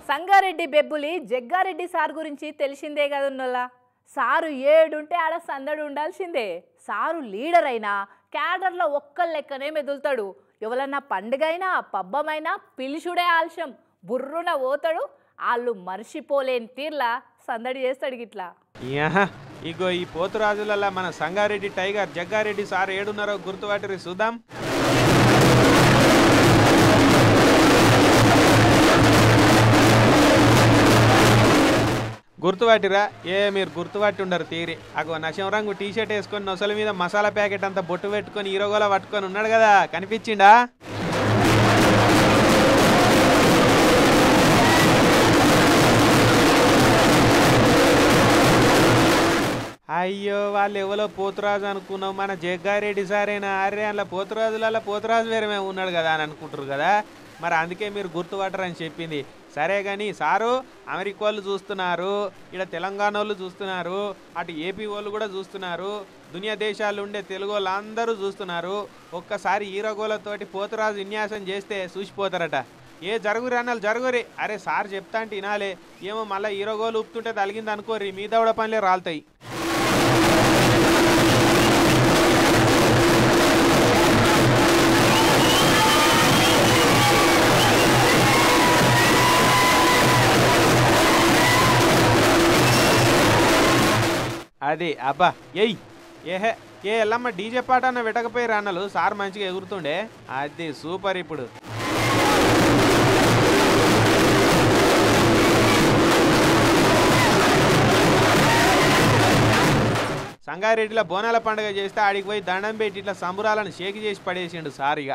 Sangareddy బెబ్బులి Jaggareddy sir గురించి తెలిసిందే కదన్నోలా. Sir ఏడుంటే ఆడ సందడి ఉండాల్సిందే. సారు లీడర్ అయినా క్యాడర్లో ఒక్క లెక్కనే మెదులుతాడు. ఎవరన్నా పండుగైనా పబ్బమైనా పిలుచుడే ఆలస్యం, బుర్రున పోతాడు. వాళ్ళు మర్చిపోలేని తీర్లా సందడి చేస్తాడు గిట్లా. ఇగో ఈ పోతురాజులలో మన సంగారెడ్డి టైగర్ జగ్గారెడ్డి సార్ ఏడున్నారో గుర్తుపట్టరి చూద్దాం. గుర్తుపట్టిరా? మీరు గుర్తుపట్టి ఉండరు తీరి. అగో నశం రంగు టీషర్ట్ వేసుకొని నొసల మీద మసాలా ప్యాకెట్ అంతా బొట్టు పెట్టుకొని ఈరోగోలా పట్టుకొని ఉన్నాడు కదా, కనిపించిండా? అయ్యో వాళ్ళు ఎవరో పోతురాజు అనుకున్నావు, మన జగ్గారెడ్డి సారేనా? అరే అందులో పోతురాజులలో పోతురాజు వేరే ఉన్నాడు కదా అని అనుకుంటారు కదా, మరి అందుకే మీరు గుర్తుపట్టరని చెప్పింది. సరే కానీ సారు, అమెరికా వాళ్ళు చూస్తున్నారు, ఇక్కడ తెలంగాణ వాళ్ళు చూస్తున్నారు, అటు ఏపీ వాళ్ళు కూడా చూస్తున్నారు, దునియా దేశాలు ఉండే తెలుగు వాళ్ళు అందరూ చూస్తున్నారు. ఒక్కసారి ఈరోగోలతోటి పోతురాజు విన్యాసం చేస్తే చూసిపోతారట. జరుగురి అన్నాళ్ళు జరుగురి. అరే సార్ చెప్తా అంటే వినాలే. ఏమో మళ్ళీ ఈరోగోలు ఉప్పుతుంటే తలిగింది అనుకోర్రి, మీ దవడ పనులే రాలుతాయి. అది అబ్బా ఎల్లమ్మ డీజే పాట అన్న వెటకపోయి అన్నలు సార్ మంచిగా ఎగురుతుండే. అది సూపర్. ఇప్పుడు సంగారెడ్డిలో బోనాల పండుగ చేస్తే ఆడికి పోయి దండం పెట్టి ఇట్లా సంబురాలను షేక్ చేసి పడేసిండు సార్. ఇక